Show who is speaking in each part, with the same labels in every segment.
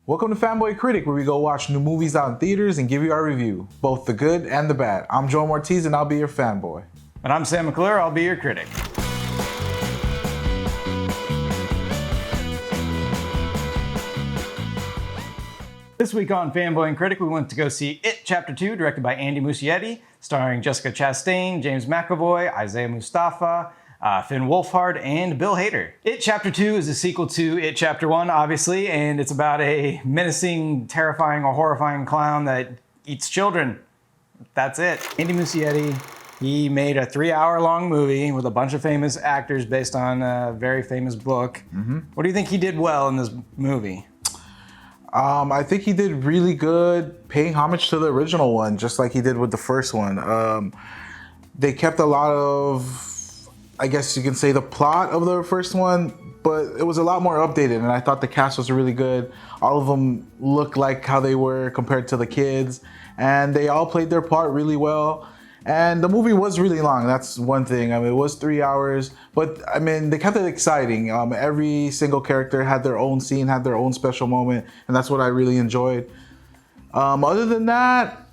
Speaker 1: Welcome to Fanboy Critic, where we go watch new movies out in theaters and give you our review, both the good and the bad. I'm Joel Ortiz and I'll be your fanboy.
Speaker 2: And I'm Sam McClure, I'll be your critic. This week on Fanboy and Critic, we went to go see It Chapter 2, directed by Andy Muschietti, starring Jessica Chastain, James McAvoy, Isaiah Mustafa, Finn Wolfhard, and Bill Hader. It Chapter 2 is a sequel to It Chapter 1, obviously, and it's about a menacing, terrifying, or horrifying clown that eats children. That's it. Andy Muschietti, he made a 3-hour-long movie with a bunch of famous actors based on a very famous book. What do you think he did well in this movie?
Speaker 1: I think he did really good paying homage to the original one, just like he did with the first one. They kept a lot of, I guess you can say, the plot of the first one, but it was a lot more updated, and I thought the cast was really good. All of them looked like how they were compared to the kids, and they all played their part really well. And the movie was really long, that's one thing. I mean, it was 3 hours, but I mean, they kept it exciting. Every single character had their own scene, had their own special moment, and that's what I really enjoyed. Other than that,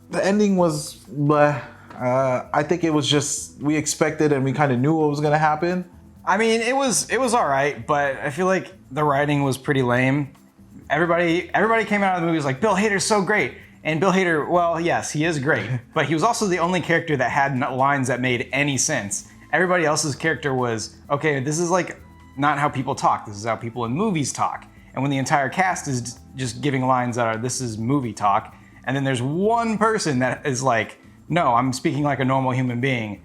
Speaker 1: the ending was bleh. I think it was just, we expected and we kind of knew what was gonna happen.
Speaker 2: I mean, it was all right, but I feel like the writing was pretty lame. Everybody came out of the movie was like, Bill Hader's so great. And Bill Hader, well, yes, he is great, but he was also the only character that had lines that made any sense. Everybody else's character was, okay, this is like not how people talk. This is how people in movies talk. And when the entire cast is just giving lines that are, this is movie talk, and then there's one person that is like, no, I'm speaking like a normal human being.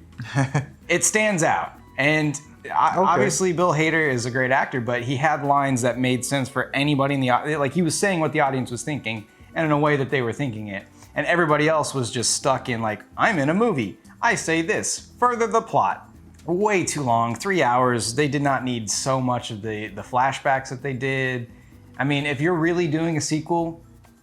Speaker 2: It stands out. And obviously Bill Hader is a great actor, but he had lines that made sense for anybody in the audience. Like, he was saying what the audience was thinking, and in a way that they were thinking it. And everybody else was just stuck in like, I'm in a movie. I say this, further the plot. Way too long, 3 hours. They did not need so much of the flashbacks that they did. I mean, if you're really doing a sequel,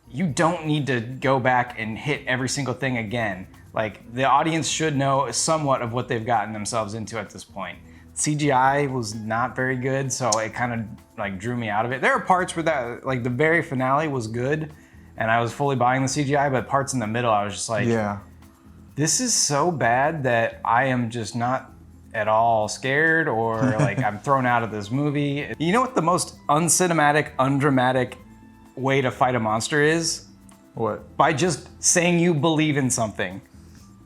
Speaker 2: you don't need to go back and hit every single thing again. Like, the audience should know somewhat of what they've gotten themselves into at this point. CGI was not very good, so it kind of like drew me out of it. There are parts where that, like the very finale was good, and I was fully buying the CGI, but parts in the middle, I was just like, yeah, this is so bad that I am just not at all scared, or like I'm thrown out of this movie. You know what the most uncinematic, undramatic way to fight a monster is?
Speaker 1: What?
Speaker 2: By just saying you believe in something.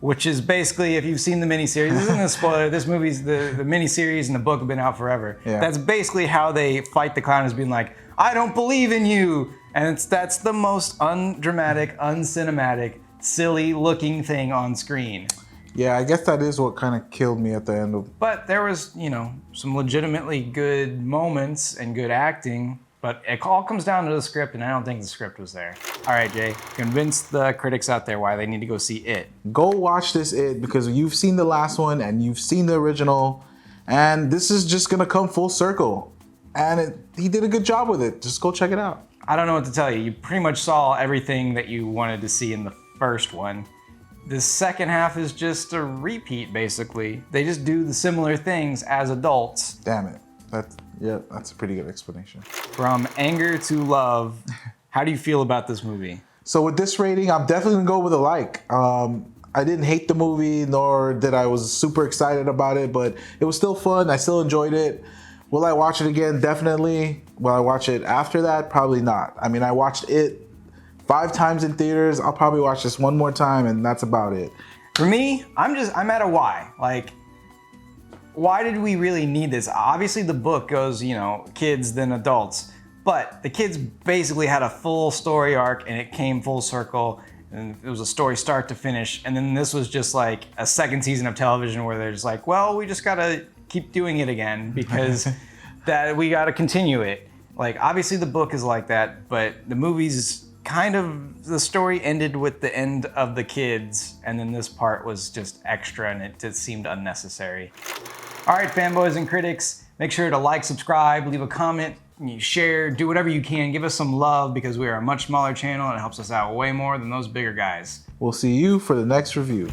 Speaker 2: Which is basically, if you've seen the miniseries, this isn't a spoiler, this movie's, the miniseries and the book have been out forever. Yeah. That's basically how they fight the clown, is being like, I don't believe in you. And that's the most undramatic, uncinematic, silly looking thing on screen.
Speaker 1: Yeah, I guess that is what kind of killed me at the end of.
Speaker 2: But there was, you know, some legitimately good moments and good acting, but it all comes down to the script, and I don't think the script was there. All right, Jay, convince the critics out there why they need to go see It.
Speaker 1: Go watch this It, because you've seen the last one and you've seen the original, and this is just gonna come full circle. And he did a good job with it. Just go check it out.
Speaker 2: I don't know what to tell you. You pretty much saw everything that you wanted to see in the first one. The second half is just a repeat, basically. They just do the similar things as adults.
Speaker 1: Damn it. That's a pretty good explanation.
Speaker 2: From anger to love, how do you feel about this movie?
Speaker 1: So with this rating, I'm definitely gonna go with a like. I didn't hate the movie, nor did I was super excited about it, but it was still fun. I still enjoyed it. Will I watch it again? Definitely. Will I watch it after that? Probably not. I mean, I watched it 5 times in theaters. I'll probably watch this one more time, and that's about it.
Speaker 2: For me, I'm at a why. Like, why did we really need this? Obviously the book goes, you know, kids then adults, but the kids basically had a full story arc, and it came full circle, and it was a story start to finish. And then this was just like a second season of television where they're just like, well, we just gotta keep doing it again because that we gotta continue it. Like, obviously the book is like that, but the movie's kind of, the story ended with the end of the kids, and then this part was just extra, and it just seemed unnecessary. All right, fanboys and critics, make sure to like, subscribe, leave a comment, share, do whatever you can. Give us some love, because we are a much smaller channel and it helps us out way more than those bigger guys.
Speaker 1: We'll see you for the next review.